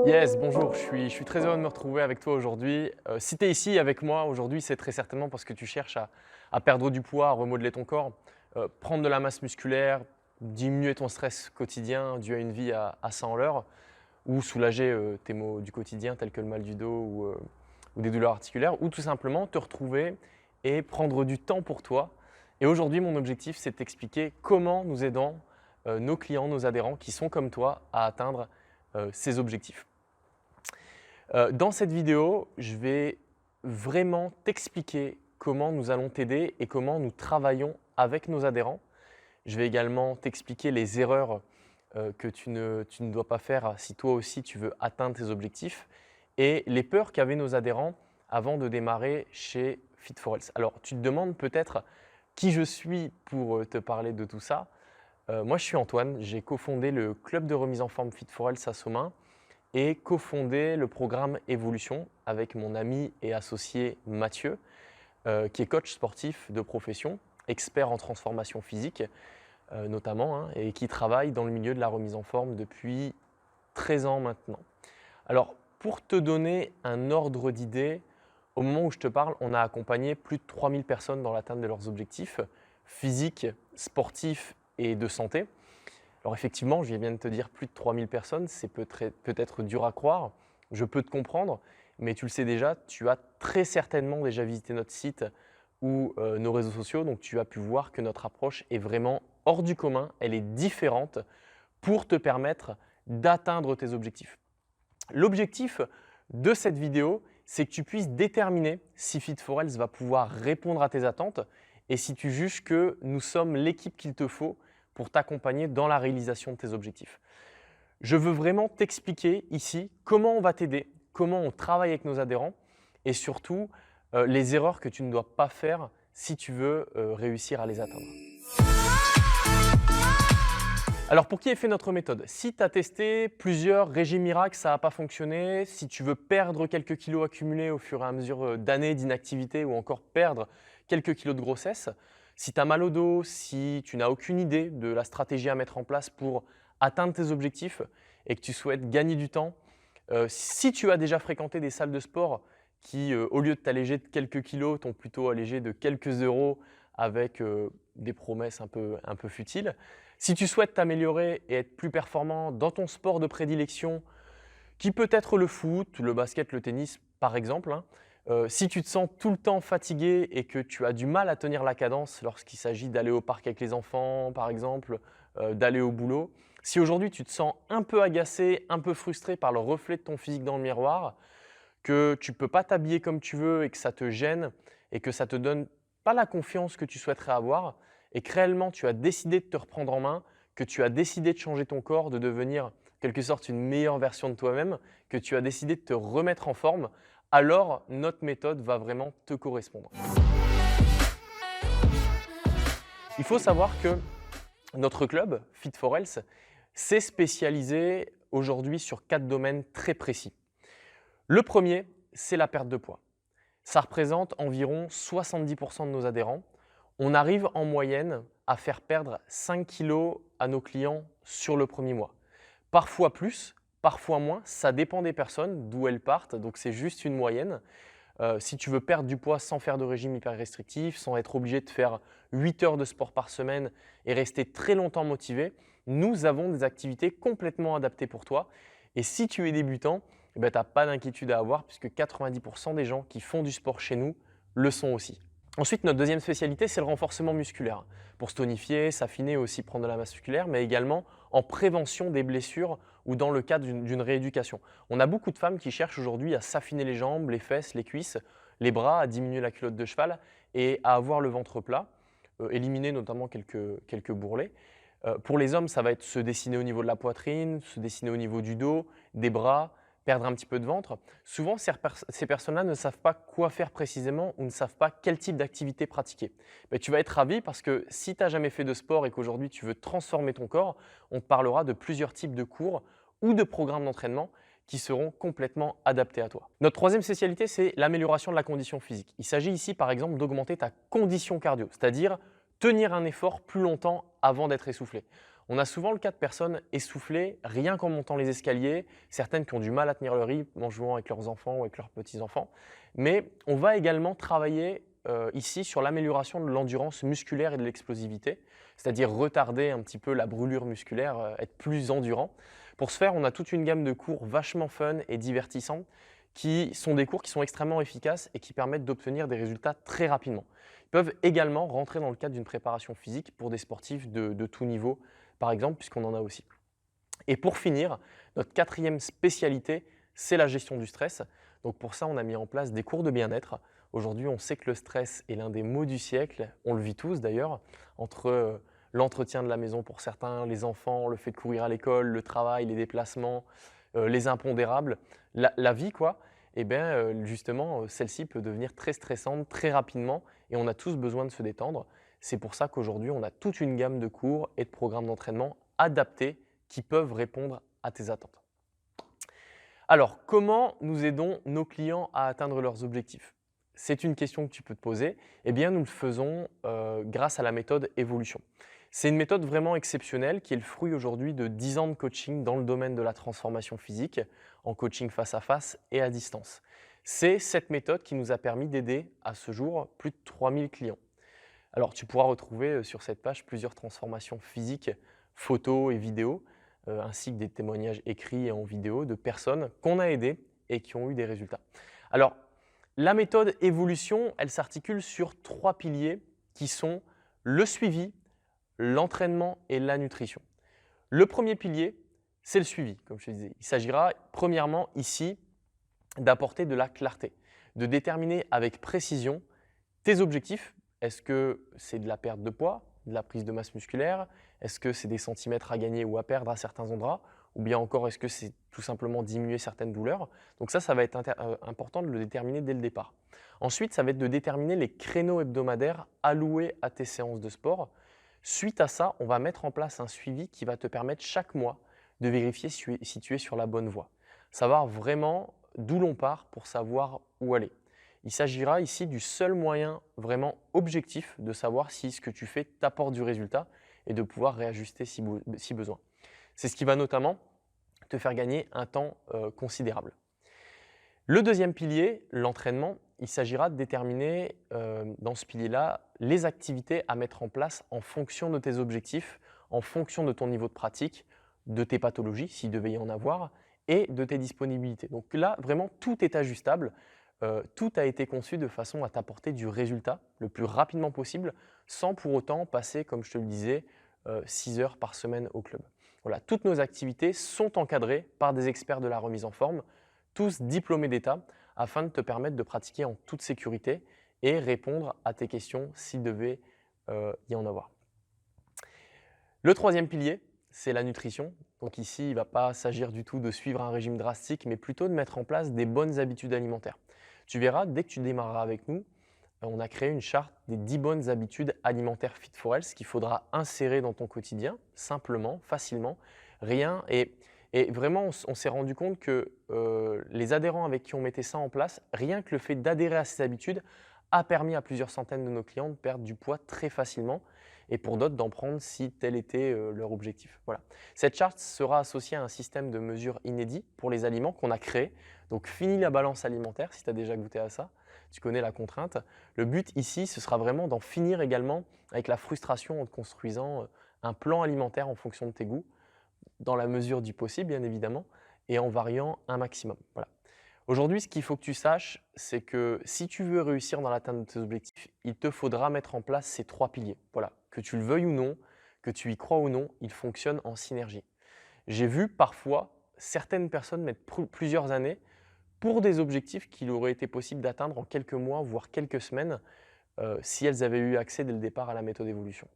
Yes, bonjour, je suis très heureux de me retrouver avec toi aujourd'hui. Si tu es ici avec moi aujourd'hui, c'est très certainement parce que tu cherches à perdre du poids, à remodeler ton corps, prendre de la masse musculaire, diminuer ton stress quotidien dû à une vie à 100 à l'heure ou soulager tes maux du quotidien tels que le mal du dos ou des douleurs articulaires ou tout simplement te retrouver et prendre du temps pour toi. Et aujourd'hui, mon objectif, c'est de t'expliquer comment nous aidons nos clients, nos adhérents qui sont comme toi à atteindre ces objectifs. Dans cette vidéo, je vais vraiment t'expliquer comment nous allons t'aider et comment nous travaillons avec nos adhérents. Je vais également t'expliquer les erreurs que tu ne dois pas faire si toi aussi tu veux atteindre tes objectifs et les peurs qu'avaient nos adhérents avant de démarrer chez Fit4Health. Alors, tu te demandes peut-être qui je suis pour te parler de tout ça. Moi, je suis Antoine, j'ai cofondé le club de remise en forme Fit4Health à Somain et cofondé le programme Evolution avec mon ami et associé Mathieu, qui est coach sportif de profession, expert en transformation physique notamment, hein, et qui travaille dans le milieu de la remise en forme depuis 13 ans maintenant. Alors, pour te donner un ordre d'idée, au moment où je te parle, on a accompagné plus de 3000 personnes dans l'atteinte de leurs objectifs physiques, sportifs et de santé. Alors effectivement, je viens de te dire plus de 3000 personnes, c'est peut-être dur à croire, je peux te comprendre, mais tu le sais déjà, tu as très certainement déjà visité notre site ou nos réseaux sociaux, donc tu as pu voir que notre approche est vraiment hors du commun, elle est différente pour te permettre d'atteindre tes objectifs. L'objectif de cette vidéo, c'est que tu puisses déterminer si Fit4Health va pouvoir répondre à tes attentes et si tu juges que nous sommes l'équipe qu'il te faut pour t'accompagner dans la réalisation de tes objectifs. Je veux vraiment t'expliquer ici comment on va t'aider, comment on travaille avec nos adhérents et surtout les erreurs que tu ne dois pas faire si tu veux réussir à les atteindre. Alors pour qui est fait notre méthode? Si tu as testé plusieurs régimes miracles, ça n'a pas fonctionné, si tu veux perdre quelques kilos accumulés au fur et à mesure d'années d'inactivité ou encore perdre quelques kilos de grossesse, si tu as mal au dos, si tu n'as aucune idée de la stratégie à mettre en place pour atteindre tes objectifs et que tu souhaites gagner du temps, si tu as déjà fréquenté des salles de sport qui, au lieu de t'alléger de quelques kilos, t'ont plutôt allégé de quelques euros avec des promesses un peu futiles, si tu souhaites t'améliorer et être plus performant dans ton sport de prédilection, qui peut être le foot, le basket, le tennis par exemple, hein, si tu te sens tout le temps fatigué et que tu as du mal à tenir la cadence lorsqu'il s'agit d'aller au parc avec les enfants par exemple, d'aller au boulot, si aujourd'hui tu te sens un peu agacé, un peu frustré par le reflet de ton physique dans le miroir, que tu ne peux pas t'habiller comme tu veux et que ça te gêne et que ça ne te donne pas la confiance que tu souhaiterais avoir et que réellement tu as décidé de te reprendre en main, que tu as décidé de changer ton corps, de devenir en quelque sorte une meilleure version de toi-même, que tu as décidé de te remettre en forme, alors notre méthode va vraiment te correspondre. Il faut savoir que notre club, Fit4Health, s'est spécialisé aujourd'hui sur 4 domaines très précis. Le premier, c'est la perte de poids. Ça représente environ 70% de nos adhérents. On arrive en moyenne à faire perdre 5 kilos à nos clients sur le premier mois. Parfois plus, parfois moins, ça dépend des personnes, d'où elles partent, donc c'est juste une moyenne. Si tu veux perdre du poids sans faire de régime hyper restrictif, sans être obligé de faire 8 heures de sport par semaine et rester très longtemps motivé, nous avons des activités complètement adaptées pour toi. Et si tu es débutant, tu n'as pas d'inquiétude à avoir puisque 90% des gens qui font du sport chez nous le sont aussi. Ensuite, notre deuxième spécialité, c'est le renforcement musculaire. Pour se tonifier, s'affiner et aussi prendre de la masse musculaire, mais également en prévention des blessures ou dans le cadre d'une rééducation. On a beaucoup de femmes qui cherchent aujourd'hui à s'affiner les jambes, les fesses, les cuisses, les bras, à diminuer la culotte de cheval et à avoir le ventre plat, éliminer notamment quelques bourrelets. Pour les hommes, ça va être se dessiner au niveau de la poitrine, se dessiner au niveau du dos, des bras, perdre un petit peu de ventre. Souvent, ces personnes-là ne savent pas quoi faire précisément ou ne savent pas quel type d'activité pratiquer. Mais tu vas être ravi parce que si tu n'as jamais fait de sport et qu'aujourd'hui tu veux transformer ton corps, on te parlera de plusieurs types de cours ou de programmes d'entraînement qui seront complètement adaptés à toi. Notre troisième spécialité, c'est l'amélioration de la condition physique. Il s'agit ici par exemple d'augmenter ta condition cardio, c'est-à-dire tenir un effort plus longtemps avant d'être essoufflé. On a souvent le cas de personnes essoufflées rien qu'en montant les escaliers, certaines qui ont du mal à tenir le rythme en jouant avec leurs enfants ou avec leurs petits-enfants. Mais on va également travailler ici sur l'amélioration de l'endurance musculaire et de l'explosivité, c'est-à-dire retarder un petit peu la brûlure musculaire, être plus endurant. Pour ce faire, on a toute une gamme de cours vachement fun et divertissants qui sont des cours qui sont extrêmement efficaces et qui permettent d'obtenir des résultats très rapidement. Ils peuvent également rentrer dans le cadre d'une préparation physique pour des sportifs de tout niveau, par exemple, puisqu'on en a aussi. Et pour finir, notre quatrième spécialité, c'est la gestion du stress. Donc pour ça, on a mis en place des cours de bien-être. Aujourd'hui, on sait que le stress est l'un des maux du siècle, on le vit tous d'ailleurs, entre l'entretien de la maison pour certains, les enfants, le fait de courir à l'école, le travail, les déplacements, les impondérables, la vie quoi. Et bien justement, celle-ci peut devenir très stressante très rapidement et on a tous besoin de se détendre. C'est pour ça qu'aujourd'hui, on a toute une gamme de cours et de programmes d'entraînement adaptés qui peuvent répondre à tes attentes. Alors, comment nous aidons nos clients à atteindre leurs objectifs? C'est une question que tu peux te poser. Eh bien, nous le faisons grâce à la méthode Évolution. C'est une méthode vraiment exceptionnelle qui est le fruit aujourd'hui de 10 ans de coaching dans le domaine de la transformation physique, en coaching face à face et à distance. C'est cette méthode qui nous a permis d'aider à ce jour plus de 3000 clients. Alors, tu pourras retrouver sur cette page plusieurs transformations physiques, photos et vidéos, ainsi que des témoignages écrits et en vidéo de personnes qu'on a aidées et qui ont eu des résultats. Alors, la méthode Évolution, elle s'articule sur 3 piliers qui sont le suivi, l'entraînement et la nutrition. Le premier pilier, c'est le suivi, comme je te disais. Il s'agira premièrement ici d'apporter de la clarté, de déterminer avec précision tes objectifs. Est-ce que c'est de la perte de poids, de la prise de masse musculaire? Est-ce que c'est des centimètres à gagner ou à perdre à certains endroits? Ou bien encore, est-ce que c'est tout simplement diminuer certaines douleurs? Donc ça va être important de le déterminer dès le départ. Ensuite, ça va être de déterminer les créneaux hebdomadaires alloués à tes séances de sport. Suite à ça, on va mettre en place un suivi qui va te permettre chaque mois de vérifier si tu es sur la bonne voie. Savoir vraiment d'où l'on part pour savoir où aller. Il s'agira ici du seul moyen vraiment objectif de savoir si ce que tu fais t'apporte du résultat et de pouvoir réajuster si besoin. C'est ce qui va notamment te faire gagner un temps considérable. Le deuxième pilier, l'entraînement, il s'agira de déterminer dans ce pilier-là les activités à mettre en place en fonction de tes objectifs, en fonction de ton niveau de pratique, de tes pathologies, s'il devait y en avoir, et de tes disponibilités. Donc là, vraiment, tout est ajustable. Tout a été conçu de façon à t'apporter du résultat le plus rapidement possible, sans pour autant passer, comme je te le disais, 6 heures par semaine au club. Voilà, toutes nos activités sont encadrées par des experts de la remise en forme, tous diplômés d'État, afin de te permettre de pratiquer en toute sécurité et répondre à tes questions s'il devait y en avoir. Le troisième pilier, c'est la nutrition. Donc ici, il ne va pas s'agir du tout de suivre un régime drastique, mais plutôt de mettre en place des bonnes habitudes alimentaires. Tu verras, dès que tu démarreras avec nous, on a créé une charte des 10 bonnes habitudes alimentaires Fit for Health qu'il faudra insérer dans ton quotidien, simplement, facilement, rien. Et vraiment, on s'est rendu compte que les adhérents avec qui on mettait ça en place, rien que le fait d'adhérer à ces habitudes a permis à plusieurs centaines de nos clients de perdre du poids très facilement et pour d'autres d'en prendre si tel était leur objectif. Voilà. Cette charte sera associée à un système de mesure inédit pour les aliments qu'on a créé. Donc, fini la balance alimentaire si tu as déjà goûté à ça. Tu connais la contrainte. Le but ici, ce sera vraiment d'en finir également avec la frustration en te construisant un plan alimentaire en fonction de tes goûts, dans la mesure du possible bien évidemment, et en variant un maximum. Voilà. Aujourd'hui, ce qu'il faut que tu saches, c'est que si tu veux réussir dans l'atteinte de tes objectifs, il te faudra mettre en place ces 3 piliers. Voilà. Que tu le veuilles ou non, que tu y crois ou non, ils fonctionnent en synergie. J'ai vu parfois certaines personnes mettre plusieurs années pour des objectifs qu'il aurait été possible d'atteindre en quelques mois, voire quelques semaines, si elles avaient eu accès dès le départ à la méthode Évolution.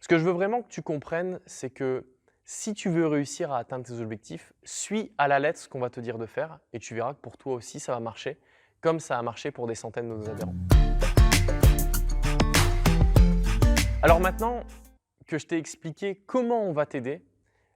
Ce que je veux vraiment que tu comprennes, c'est que si tu veux réussir à atteindre tes objectifs, suis à la lettre ce qu'on va te dire de faire et tu verras que pour toi aussi, ça va marcher, comme ça a marché pour des centaines de nos adhérents. Alors maintenant que je t'ai expliqué comment on va t'aider,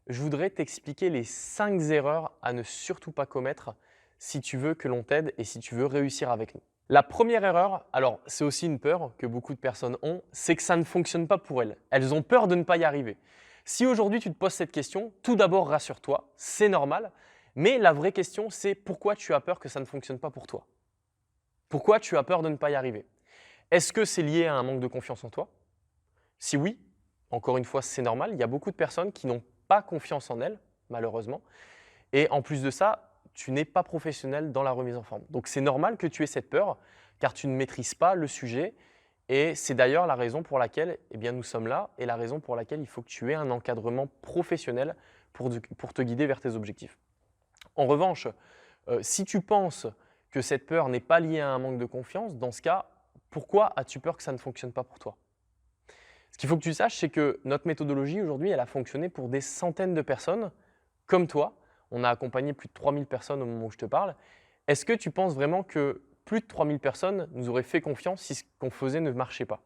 je voudrais t'expliquer les 5 erreurs à ne surtout pas commettre si tu veux que l'on t'aide et si tu veux réussir avec nous. La première erreur, alors c'est aussi une peur que beaucoup de personnes ont, c'est que ça ne fonctionne pas pour elles. Elles ont peur de ne pas y arriver. Si aujourd'hui tu te poses cette question, tout d'abord rassure-toi, c'est normal, mais la vraie question c'est pourquoi tu as peur que ça ne fonctionne pas pour toi? Pourquoi tu as peur de ne pas y arriver? Est-ce que c'est lié à un manque de confiance en toi? Si oui, encore une fois c'est normal, il y a beaucoup de personnes qui n'ont pas confiance en elles, malheureusement, et en plus de ça, tu n'es pas professionnel dans la remise en forme. Donc c'est normal que tu aies cette peur car tu ne maîtrises pas le sujet et c'est d'ailleurs la raison pour laquelle eh bien, nous sommes là et la raison pour laquelle il faut que tu aies un encadrement professionnel pour te guider vers tes objectifs. En revanche, si tu penses que cette peur n'est pas liée à un manque de confiance, dans ce cas, pourquoi as-tu peur que ça ne fonctionne pas pour toi? Ce qu'il faut que tu saches, c'est que notre méthodologie aujourd'hui, elle a fonctionné pour des centaines de personnes comme toi. On a accompagné plus de 3000 personnes au moment où je te parle. Est-ce que tu penses vraiment que plus de 3000 personnes nous auraient fait confiance si ce qu'on faisait ne marchait pas?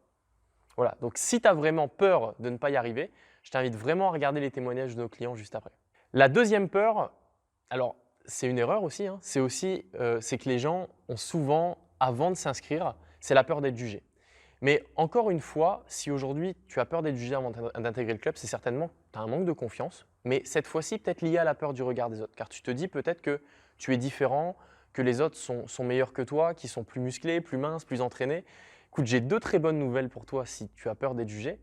Voilà, donc si tu as vraiment peur de ne pas y arriver, je t'invite vraiment à regarder les témoignages de nos clients juste après. La deuxième peur, alors c'est une erreur aussi, hein, c'est que les gens ont souvent, avant de s'inscrire, c'est la peur d'être jugé. Mais encore une fois, si aujourd'hui tu as peur d'être jugé avant d'intégrer le club, c'est certainement que tu as un manque de confiance, mais cette fois-ci peut-être lié à la peur du regard des autres. Car tu te dis peut-être que tu es différent, que les autres sont meilleurs que toi, qui sont plus musclés, plus minces, plus entraînés. Écoute, j'ai deux très bonnes nouvelles pour toi si tu as peur d'être jugé.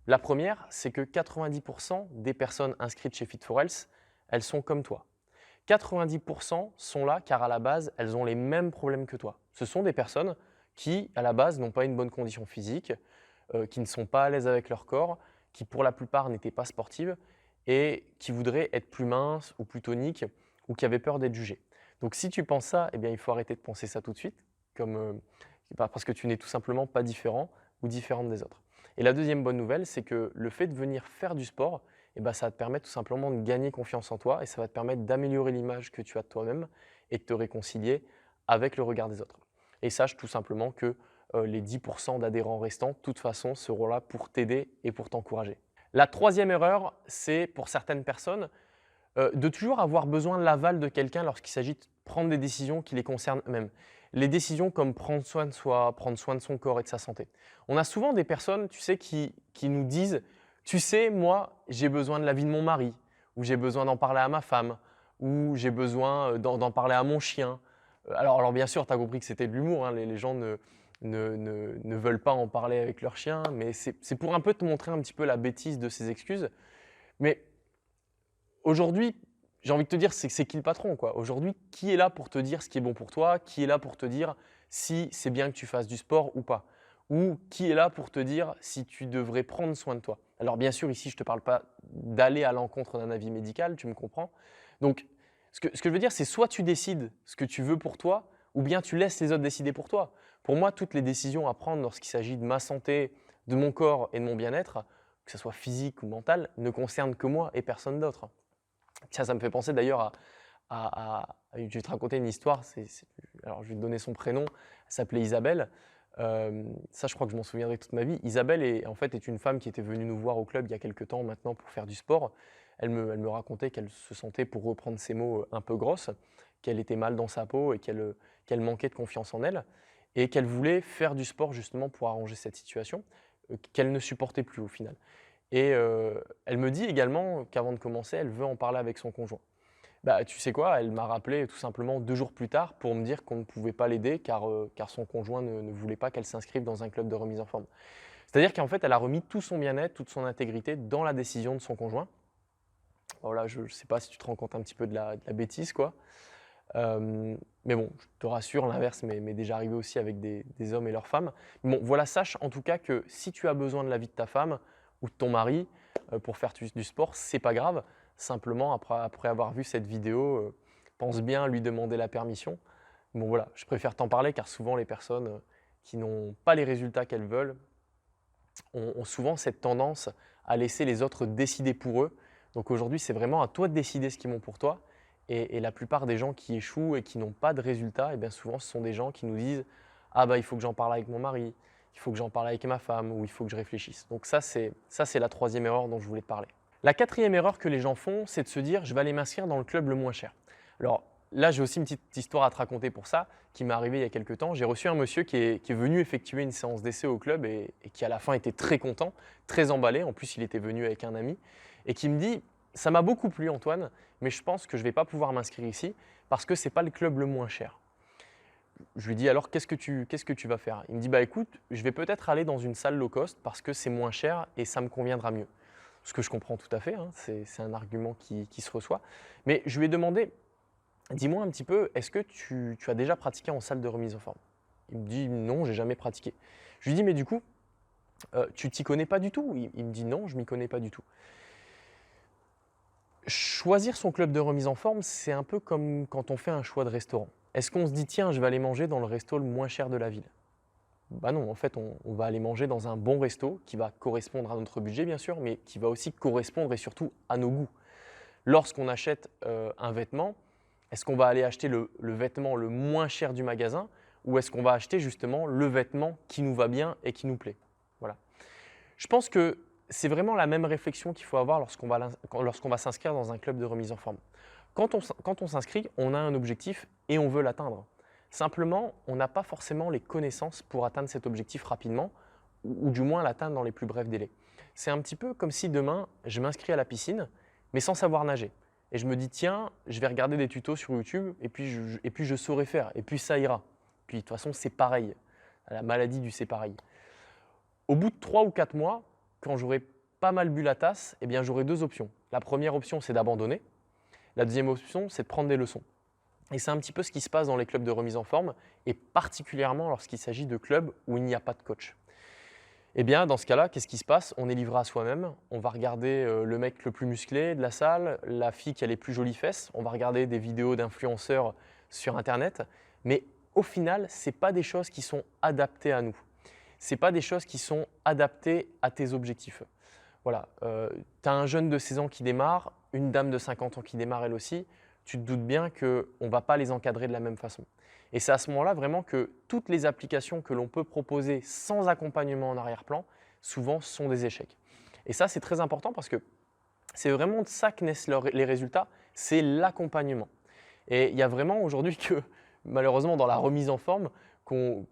La première, c'est que 90% des personnes inscrites chez Fit4Health, elles sont comme toi. 90% sont là car à la base, elles ont les mêmes problèmes que toi. Ce sont des personnes qui, à la base, n'ont pas une bonne condition physique, qui ne sont pas à l'aise avec leur corps, qui pour la plupart n'étaient pas sportives et qui voudraient être plus minces ou plus toniques ou qui avaient peur d'être jugées. Donc si tu penses ça, eh bien, il faut arrêter de penser ça tout de suite, parce que tu n'es tout simplement pas différent ou différente des autres. Et la deuxième bonne nouvelle, c'est que le fait de venir faire du sport, eh ben, ça va te permettre tout simplement de gagner confiance en toi et ça va te permettre d'améliorer l'image que tu as de toi-même et de te réconcilier avec le regard des autres. Et sache tout simplement que les 10% d'adhérents restants, de toute façon, seront là pour t'aider et pour t'encourager. La troisième erreur, c'est pour certaines personnes de toujours avoir besoin de l'aval de quelqu'un lorsqu'il s'agit de prendre des décisions qui les concernent eux-mêmes. Les décisions comme prendre soin de soi, prendre soin de son corps et de sa santé. On a souvent des personnes, tu sais, qui nous disent « Tu sais, moi, j'ai besoin de l'avis de mon mari, ou j'ai besoin d'en parler à ma femme, ou j'ai besoin d'en parler à mon chien. » Alors bien sûr, tu as compris que c'était de l'humour, hein, les gens ne veulent pas en parler avec leur chien, mais c'est pour un peu te montrer un petit peu la bêtise de ces excuses. Mais aujourd'hui, j'ai envie de te dire, c'est qui le patron, quoi? Aujourd'hui, qui est là pour te dire ce qui est bon pour toi? Qui est là pour te dire si c'est bien que tu fasses du sport ou pas? Ou qui est là pour te dire si tu devrais prendre soin de toi? Alors bien sûr, ici, je ne te parle pas d'aller à l'encontre d'un avis médical, tu me comprends? Donc, ce que je veux dire, c'est soit tu décides ce que tu veux pour toi, ou bien tu laisses les autres décider pour toi. Pour moi, toutes les décisions à prendre lorsqu'il s'agit de ma santé, de mon corps et de mon bien-être, que ce soit physique ou mental, ne concernent que moi et personne d'autre. Tiens, ça me fait penser d'ailleurs je vais te raconter une histoire. Alors, je vais te donner son prénom. Elle s'appelait Isabelle. Ça, je crois que je m'en souviendrai toute ma vie. Isabelle est une femme qui était venue nous voir au club il y a quelques temps maintenant pour faire du sport. Elle me racontait qu'elle se sentait, pour reprendre ses mots, un peu grosse, qu'elle était mal dans sa peau et qu'elle manquait de confiance en elle et qu'elle voulait faire du sport justement pour arranger cette situation qu'elle ne supportait plus au final. Et elle me dit également qu'avant de commencer, elle veut en parler avec son conjoint. Bah, tu sais quoi? Elle m'a rappelé tout simplement 2 jours plus tard pour me dire qu'on ne pouvait pas l'aider car son conjoint ne voulait pas qu'elle s'inscrive dans un club de remise en forme. C'est-à-dire qu'en fait, elle a remis tout son bien-être, toute son intégrité dans la décision de son conjoint. Voilà, je ne sais pas si tu te rends compte un petit peu de la bêtise, quoi. Mais bon, je te rassure, l'inverse m'est déjà arrivé aussi avec des hommes et leurs femmes. Bon, voilà, sache en tout cas que si tu as besoin de l'avis de ta femme ou de ton mari pour faire du sport, c'est pas grave. Simplement, après avoir vu cette vidéo, pense bien à lui demander la permission. Bon voilà, je préfère t'en parler car souvent les personnes qui n'ont pas les résultats qu'elles veulent ont souvent cette tendance à laisser les autres décider pour eux. Donc aujourd'hui, c'est vraiment à toi de décider ce qui est bon pour toi. Et la plupart des gens qui échouent et qui n'ont pas de résultats, et bien souvent, ce sont des gens qui nous disent « Ah bah il faut que j'en parle avec mon mari, il faut que j'en parle avec ma femme ou il faut que je réfléchisse ». Donc ça, c'est la troisième erreur dont je voulais te parler. La quatrième erreur que les gens font, c'est de se dire « Je vais aller m'inscrire dans le club le moins cher ». Alors, là, j'ai aussi une petite histoire à te raconter pour ça, qui m'est arrivée il y a quelques temps. J'ai reçu un monsieur qui est venu effectuer une séance d'essai au club et qui, à la fin, était très content, très emballé. En plus, il était venu avec un ami et qui me dit: ça m'a beaucoup plu, Antoine, mais je pense que je ne vais pas pouvoir m'inscrire ici parce que ce n'est pas le club le moins cher. Je lui dis: alors, qu'est-ce que tu vas faire? Il me dit: bah écoute, je vais peut-être aller dans une salle low cost parce que c'est moins cher et ça me conviendra mieux. Ce que je comprends tout à fait, hein, c'est un argument qui se reçoit. Mais je lui ai demandé: dis-moi un petit peu, est-ce que tu as déjà pratiqué en salle de remise en forme? Il me dit: non, j'ai jamais pratiqué. Je lui dis: mais du coup, tu t'y connais pas du tout? Il me dit: non, je m'y connais pas du tout. Choisir son club de remise en forme, c'est un peu comme quand on fait un choix de restaurant. Est-ce qu'on se dit: tiens, je vais aller manger dans le resto le moins cher de la ville? Bah non, en fait, on va aller manger dans un bon resto qui va correspondre à notre budget, bien sûr, mais qui va aussi correspondre et surtout à nos goûts. Lorsqu'on achète un vêtement, est-ce qu'on va aller acheter le vêtement le moins cher du magasin ou est-ce qu'on va acheter justement le vêtement qui nous va bien et qui nous plaît? Voilà. Je pense que c'est vraiment la même réflexion qu'il faut avoir lorsqu'on va s'inscrire dans un club de remise en forme. Quand on s'inscrit, on a un objectif et on veut l'atteindre. Simplement, on n'a pas forcément les connaissances pour atteindre cet objectif rapidement ou du moins l'atteindre dans les plus brefs délais. C'est un petit peu comme si demain, je m'inscris à la piscine, mais sans savoir nager. Et je me dis: tiens, je vais regarder des tutos sur YouTube et puis je saurai faire et puis ça ira. Puis de toute façon, c'est pareil. La maladie du c'est pareil. Au bout de 3 ou 4 mois, quand j'aurai pas mal bu la tasse, eh bien, j'aurai deux options. La première option, c'est d'abandonner. La deuxième option, c'est de prendre des leçons. Et c'est un petit peu ce qui se passe dans les clubs de remise en forme et particulièrement lorsqu'il s'agit de clubs où il n'y a pas de coach. Eh bien, dans ce cas-là, qu'est-ce qui se passe? On est livré à soi-même. On va regarder le mec le plus musclé de la salle, la fille qui a les plus jolies fesses. On va regarder des vidéos d'influenceurs sur Internet. Mais au final, ce n'est pas des choses qui sont adaptées à nous. Ce n'est pas des choses qui sont adaptées à tes objectifs. Voilà, tu as un jeune de 16 ans qui démarre, une dame de 50 ans qui démarre elle aussi. Tu te doutes bien qu'on ne va pas les encadrer de la même façon. Et c'est à ce moment-là vraiment que toutes les applications que l'on peut proposer sans accompagnement en arrière-plan, souvent sont des échecs. Et ça, c'est très important parce que c'est vraiment de ça que naissent les résultats, c'est l'accompagnement. Et il y a vraiment aujourd'hui que, malheureusement, dans la remise en forme, qu'on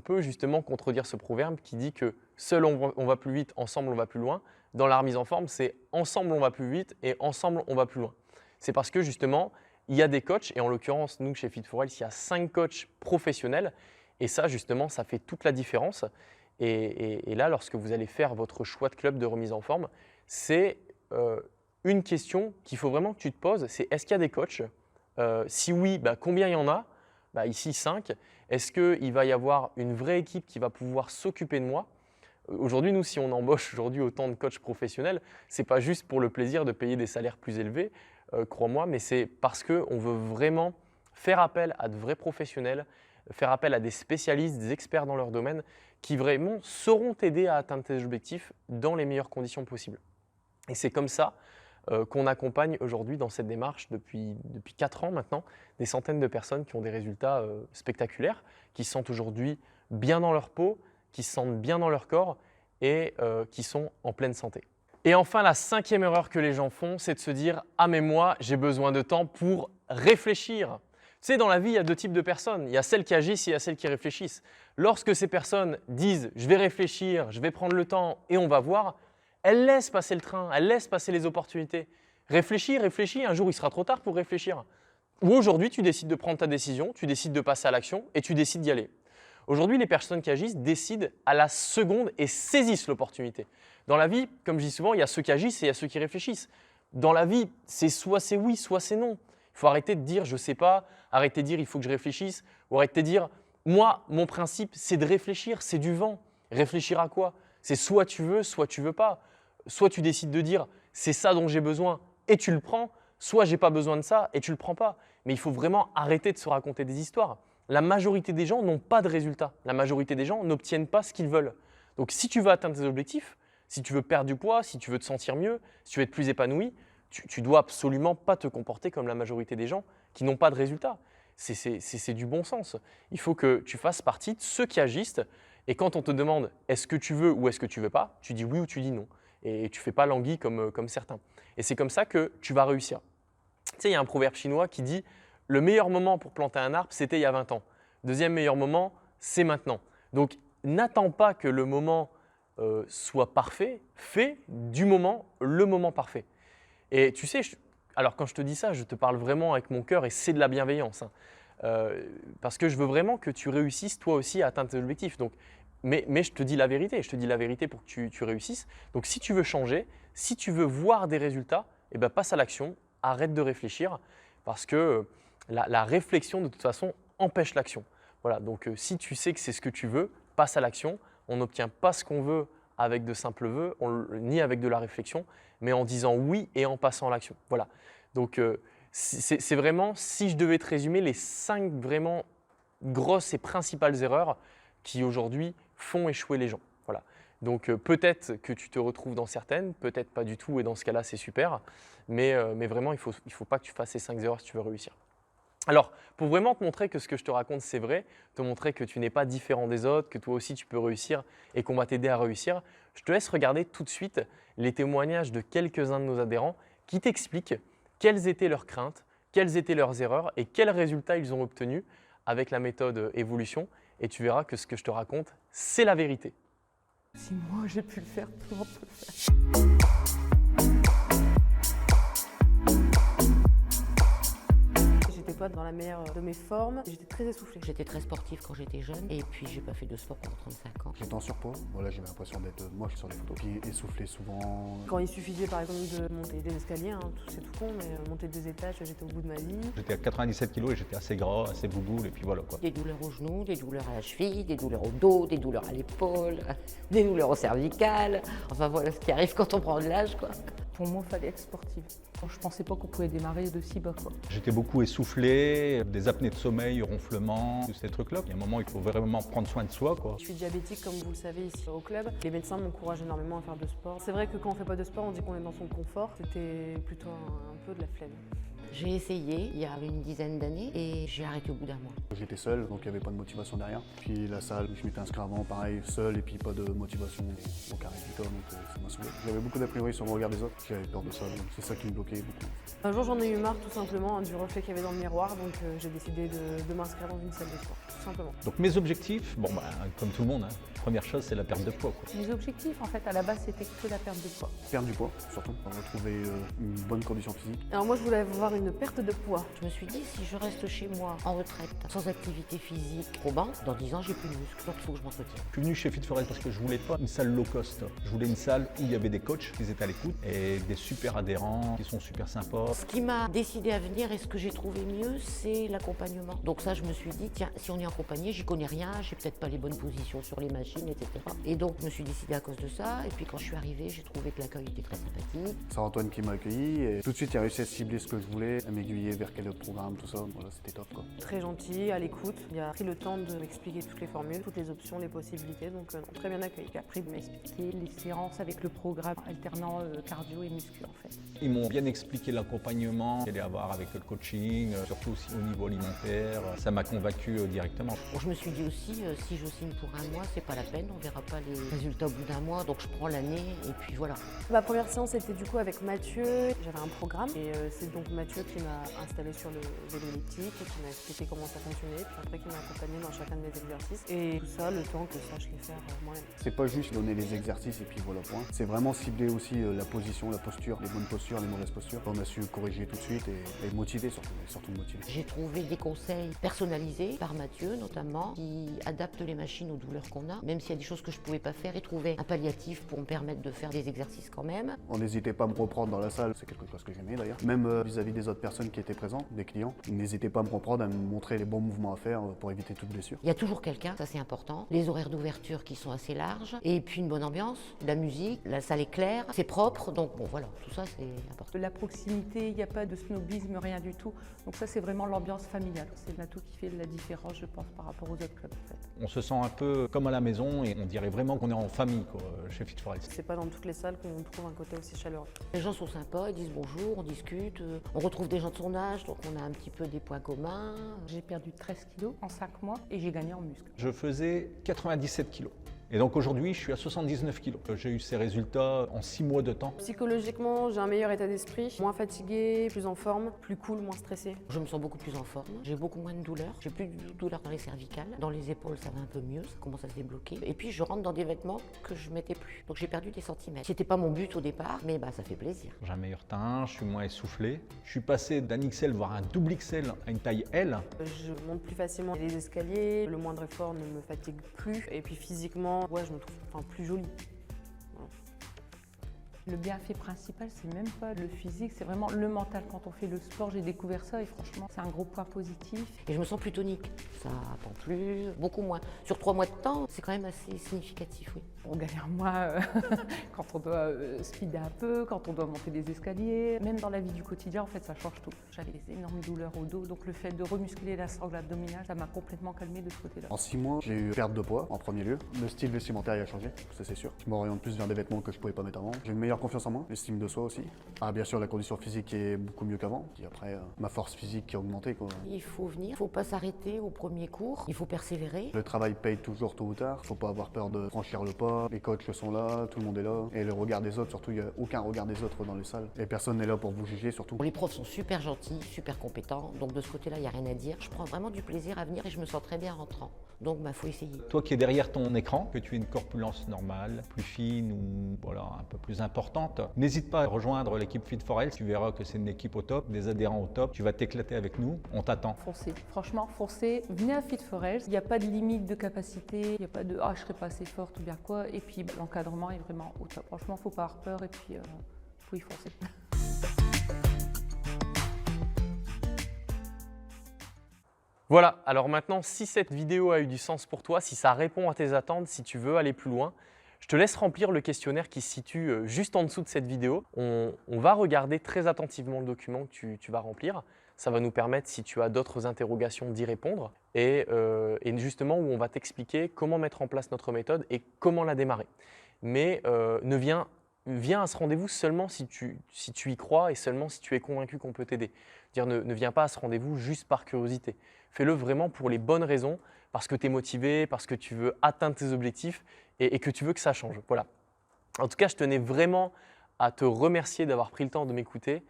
peut justement contredire ce proverbe qui dit que seul on va plus vite, ensemble on va plus loin. Dans la remise en forme, c'est ensemble on va plus vite et ensemble on va plus loin. C'est parce que justement, il y a des coachs, et en l'occurrence, nous, chez Fit4Health, il y a 5 coachs professionnels. Et ça, justement, ça fait toute la différence. Et là, lorsque vous allez faire votre choix de club de remise en forme, c'est une question qu'il faut vraiment que tu te poses, c'est: est-ce qu'il y a des coachs? Si oui, combien il y en a? Ici, 5. Est-ce qu'il va y avoir une vraie équipe qui va pouvoir s'occuper de moi? Aujourd'hui, nous, si on embauche aujourd'hui autant de coachs professionnels, ce n'est pas juste pour le plaisir de payer des salaires plus élevés, crois-moi, mais c'est parce qu'on veut vraiment faire appel à de vrais professionnels, faire appel à des spécialistes, des experts dans leur domaine qui vraiment sauront t'aider à atteindre tes objectifs dans les meilleures conditions possibles. Et c'est comme ça qu'on accompagne aujourd'hui dans cette démarche depuis 4 ans maintenant, des centaines de personnes qui ont des résultats spectaculaires, qui se sentent aujourd'hui bien dans leur peau, qui se sentent bien dans leur corps et qui sont en pleine santé. Et enfin, la 5e erreur que les gens font, c'est de se dire: ah mais moi, j'ai besoin de temps pour réfléchir. Tu sais, dans la vie, il y a 2 types de personnes. Il y a celles qui agissent et il y a celles qui réfléchissent. Lorsque ces personnes disent: je vais réfléchir, je vais prendre le temps et on va voir, elles laissent passer le train, elles laissent passer les opportunités. Réfléchis, un jour il sera trop tard pour réfléchir. Ou aujourd'hui, tu décides de prendre ta décision, tu décides de passer à l'action et tu décides d'y aller. Aujourd'hui, les personnes qui agissent décident à la seconde et saisissent l'opportunité. Dans la vie, comme je dis souvent, il y a ceux qui agissent et il y a ceux qui réfléchissent. Dans la vie, c'est soit c'est oui, soit c'est non. Il faut arrêter de dire « je ne sais pas », arrêter de dire « il faut que je réfléchisse » ou arrêter de dire « moi, mon principe, c'est de réfléchir, c'est du vent ». Réfléchir à quoi? C'est soit tu veux pas. Soit tu décides de dire « c'est ça dont j'ai besoin » et tu le prends, soit « j'ai pas besoin de ça » et tu le prends pas. Mais il faut vraiment arrêter de se raconter des histoires. La majorité des gens n'ont pas de résultats. La majorité des gens n'obtiennent pas ce qu'ils veulent. Donc si tu veux atteindre tes objectifs, si tu veux perdre du poids, si tu veux te sentir mieux, si tu veux être plus épanoui, tu dois absolument pas te comporter comme la majorité des gens qui n'ont pas de résultats. C'est du bon sens. Il faut que tu fasses partie de ceux qui agissent et quand on te demande est-ce que tu veux ou est-ce que tu veux pas, tu dis oui ou tu dis non. Et tu ne fais pas l'anguille comme certains. Et c'est comme ça que tu vas réussir. Tu sais, il y a un proverbe chinois qui dit Le meilleur moment pour planter un arbre, c'était il y a 20 ans. Deuxième meilleur moment, c'est maintenant. Donc, n'attends pas que le moment soit parfait, fais du moment le moment parfait. Et tu sais, alors quand je te dis ça, je te parle vraiment avec mon cœur et c'est de la bienveillance. Hein. Parce que je veux vraiment que tu réussisses toi aussi à atteindre tes objectifs. Donc, mais je te dis la vérité, je te dis la vérité pour que tu réussisses. Donc si tu veux changer, si tu veux voir des résultats, eh ben, passe à l'action, arrête de réfléchir parce que la réflexion de toute façon empêche l'action. Voilà, donc si tu sais que c'est ce que tu veux, passe à l'action. On n'obtient pas ce qu'on veut avec de simples vœux, ni avec de la réflexion, mais en disant oui et en passant à l'action. Voilà. Donc c'est vraiment, si je devais te résumer, les 5 vraiment grosses et principales erreurs qui aujourd'hui font échouer les gens. Voilà. Donc peut-être que tu te retrouves dans certaines, peut-être pas du tout, et dans ce cas-là, c'est super. Mais vraiment, il faut pas que tu fasses ces 5 erreurs si tu veux réussir. Alors, pour vraiment te montrer que ce que je te raconte, c'est vrai, te montrer que tu n'es pas différent des autres, que toi aussi tu peux réussir et qu'on va t'aider à réussir, je te laisse regarder tout de suite les témoignages de quelques-uns de nos adhérents qui t'expliquent quelles étaient leurs craintes, quelles étaient leurs erreurs et quels résultats ils ont obtenus avec la méthode évolution. Et tu verras que ce que je te raconte, c'est la vérité. Si moi j'ai pu le faire, tout le monde peut le faire. J'étais pas dans la meilleure de mes formes, j'étais très essoufflée. J'étais très sportive quand j'étais jeune et puis j'ai pas fait de sport pendant 35 ans. J'étais en surpoids, voilà, j'avais l'impression d'être moche sur les photos. Puis essoufflé souvent. Quand il suffisait par exemple de monter des escaliers, hein, c'est tout con, mais monter des étages, j'étais au bout de ma vie. J'étais à 97 kg et j'étais assez gras, assez bouboule et puis voilà quoi. Des douleurs aux genoux, des douleurs à la cheville, des douleurs au dos, des douleurs à l'épaule, des douleurs au cervical. Enfin voilà ce qui arrive quand on prend de l'âge quoi. Pour moi, il fallait être sportive. Je pensais pas qu'on pouvait démarrer de si bas, quoi. J'étais beaucoup essoufflé, des apnées de sommeil, ronflements, tous ces trucs-là. Il y a un moment, il faut vraiment prendre soin de soi, quoi. Je suis diabétique, comme vous le savez, ici au club. Les médecins m'encouragent énormément à faire de sport. C'est vrai que quand on fait pas de sport, on dit qu'on est dans son confort. C'était plutôt un peu de la flemme. J'ai essayé il y a une dizaine d'années et j'ai arrêté au bout d'un mois. J'étais seul, donc il n'y avait pas de motivation derrière. Puis la salle, je m'étais inscrit avant, pareil, seul, et puis pas de motivation au carré du corps, donc ça m'a saoulé. J'avais beaucoup d'a priori sur le regard des autres, j'avais peur de ça, donc c'est ça qui me bloquait beaucoup. Un jour, j'en ai eu marre tout simplement du reflet qu'il y avait dans le miroir, donc j'ai décidé de m'inscrire dans une salle de sport, tout simplement. Donc mes objectifs, bon comme tout le monde, hein, première chose c'est la perte de poids, quoi. Mes objectifs, en fait, à la base, c'était que la perte de poids. Perdre du poids, surtout, pour retrouver une bonne condition physique. Alors moi, je voulais avoir une perte de poids. Je me suis dit, si je reste chez moi en retraite, sans activité physique probante, dans 10 ans, j'ai plus de muscles, donc il faut que je m'entretienne. Je suis venu chez Fit Forest parce que je voulais pas une salle low cost. Je voulais une salle où il y avait des coachs qui étaient à l'écoute et des super adhérents qui sont super sympas. Ce qui m'a décidé à venir et ce que j'ai trouvé mieux, c'est l'accompagnement. Donc ça, je me suis dit, tiens, si on est accompagné, j'y connais rien, j'ai peut-être pas les bonnes positions sur les machines, etc. Et donc, je me suis décidée à cause de ça. Et puis quand je suis arrivée, j'ai trouvé que l'accueil était très sympathique. C'est Antoine qui m'a accueilli et tout de suite il a réussi à cibler ce que je voulais, à m'aiguiller vers quel programme, tout ça, voilà, c'était top quoi. Très gentil, à l'écoute. Il a pris le temps de m'expliquer toutes les formules, toutes les options, les possibilités, donc très bien accueilli. Il a pris de m'expliquer les séances avec le programme alternant cardio et muscu, en fait. Ils m'ont bien expliqué l'accompagnement qu'il allait avoir avec le coaching, surtout aussi au niveau alimentaire. Ça m'a convaincu directement. Bon, je me suis dit aussi, si je signe pour un mois, c'est pas la peine, on verra pas les résultats au bout d'un mois, donc je prends l'année et puis voilà. Ma première séance était du coup avec Mathieu. J'avais un programme et c'est donc Mathieu qui m'a installé sur le vélo elliptique, qui m'a expliqué comment ça fonctionnait, puis après qui m'a accompagné dans chacun de mes exercices. Et tout ça, le temps que je sache les faire moi-même. C'est pas juste donner les exercices et puis voilà point. C'est vraiment cibler aussi la position, la posture, les bonnes postures, les mauvaises postures. On a su corriger tout de suite et motiver surtout, et surtout motiver. J'ai trouvé des conseils personnalisés par Mathieu notamment, qui adaptent les machines aux douleurs qu'on a, même s'il y a des choses que je ne pouvais pas faire, et trouver un palliatif pour me permettre de faire des exercices quand même. On n'hésitait pas à me reprendre dans la salle, c'est quelque chose que j'aimais d'ailleurs. Même vis-à-vis des autres personnes qui étaient présentes, des clients, ils n'hésitaient pas à me reprendre, à me montrer les bons mouvements à faire pour éviter toute blessure. Il y a toujours quelqu'un, ça c'est important. Les horaires d'ouverture qui sont assez larges, et puis une bonne ambiance, de la musique, la salle est claire, c'est propre, donc bon voilà, tout ça c'est important. La proximité, il n'y a pas de snobisme, rien du tout. Donc ça, c'est vraiment l'ambiance familiale. C'est l'atout qui fait la différence, je pense, par rapport aux autres clubs en fait. On se sent un peu comme à la maison et on dirait vraiment qu'on est en famille quoi, chez Fit Forest. C'est pas dans toutes les salles qu'on trouve un côté aussi chaleureux. Les gens sont sympas, ils disent bonjour, on discute, on retrouve des gens de son âge, donc on a un petit peu des points communs. J'ai perdu 13 kilos en 5 mois et j'ai gagné en muscle. Je faisais 97 kilos. Et donc aujourd'hui, je suis à 79 kg. J'ai eu ces résultats en 6 mois de temps. Psychologiquement, j'ai un meilleur état d'esprit, moins fatiguée, plus en forme, plus cool, moins stressée. Je me sens beaucoup plus en forme, j'ai beaucoup moins de douleurs, j'ai plus de douleurs dans les cervicales, dans les épaules ça va un peu mieux, ça commence à se débloquer. Et puis je rentre dans des vêtements que je mettais plus, donc j'ai perdu des centimètres. C'était pas mon but au départ, mais ça fait plaisir. J'ai un meilleur teint, je suis moins essoufflé. Je suis passé d'un XL voire un double XL à une taille L. Je monte plus facilement les escaliers, le moindre effort ne me fatigue plus. Et puis physiquement, ouais, je me trouve plus jolie. Le bienfait principal, c'est même pas le physique, c'est vraiment le mental. Quand on fait le sport, j'ai découvert ça et franchement, c'est un gros point positif. Et je me sens plus tonique, ça pend plus, beaucoup moins. Sur 3 mois de temps, c'est quand même assez significatif, oui. On galère moins quand on doit speeder un peu, quand on doit monter des escaliers. Même dans la vie du quotidien, en fait, ça change tout. J'avais des énormes douleurs au dos, donc le fait de remuscler la sangle abdominale, ça m'a complètement calmée de ce côté-là. En 6 mois, j'ai eu perte de poids en premier lieu. Le style vestimentaire a changé, ça c'est sûr. Je m'oriente plus vers des vêtements que je pouvais pas mettre avant. J'ai une meilleure confiance en moi, l'estime de soi aussi. Ah, bien sûr, la condition physique est beaucoup mieux qu'avant. Puis après, ma force physique qui a augmenté, quoi. Il faut venir, il ne faut pas s'arrêter au premier cours, il faut persévérer. Le travail paye toujours tôt ou tard. Faut pas avoir peur de franchir le pas. Les coachs sont là, tout le monde est là. Et le regard des autres, surtout, il n'y a aucun regard des autres dans les salles. Et personne n'est là pour vous juger, surtout. Les profs sont super gentils, super compétents, donc de ce côté-là, il n'y a rien à dire. Je prends vraiment du plaisir à venir et je me sens très bien en rentrant. Donc, faut essayer. Toi qui es derrière ton écran, que tu aies une corpulence normale, plus fine ou voilà, un peu plus importante, n'hésite pas à rejoindre l'équipe Fit for Health. Tu verras que c'est une équipe au top, des adhérents au top. Tu vas t'éclater avec nous, on t'attend. Foncez, franchement, foncez, venez à Fit for Health. Il n'y a pas de limite de capacité, il n'y a pas de « ah, je serai pas assez forte » ou bien quoi. Et puis, l'encadrement est vraiment au top. Franchement, il ne faut pas avoir peur et puis, faut y foncer. Voilà, alors maintenant, si cette vidéo a eu du sens pour toi, si ça répond à tes attentes, si tu veux aller plus loin, je te laisse remplir le questionnaire qui se situe juste en dessous de cette vidéo. On va regarder très attentivement le document que tu vas remplir. Ça va nous permettre, si tu as d'autres interrogations, d'y répondre. Et justement, où on va t'expliquer comment mettre en place notre méthode et comment la démarrer. Mais viens à ce rendez-vous seulement si tu y crois et seulement si tu es convaincu qu'on peut t'aider. Ne viens pas à ce rendez-vous juste par curiosité. Fais-le vraiment pour les bonnes raisons, parce que tu es motivé, parce que tu veux atteindre tes objectifs et que tu veux que ça change. Voilà. En tout cas, je tenais vraiment à te remercier d'avoir pris le temps de m'écouter.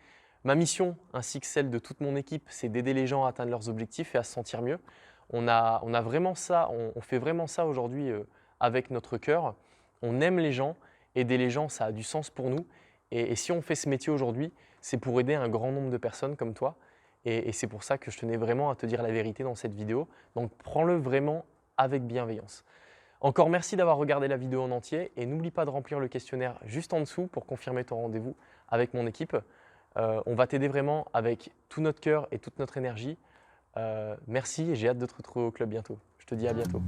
Ma mission, ainsi que celle de toute mon équipe, c'est d'aider les gens à atteindre leurs objectifs et à se sentir mieux. On a vraiment ça, on fait vraiment ça aujourd'hui avec notre cœur. On aime les gens, aider les gens, ça a du sens pour nous. Et si on fait ce métier aujourd'hui, c'est pour aider un grand nombre de personnes comme toi. Et c'est pour ça que je tenais vraiment à te dire la vérité dans cette vidéo. Donc prends-le vraiment avec bienveillance. Encore merci d'avoir regardé la vidéo en entier et n'oublie pas de remplir le questionnaire juste en dessous pour confirmer ton rendez-vous avec mon équipe. On va t'aider vraiment avec tout notre cœur et toute notre énergie. Merci et j'ai hâte de te retrouver au club bientôt. Je te dis à bientôt.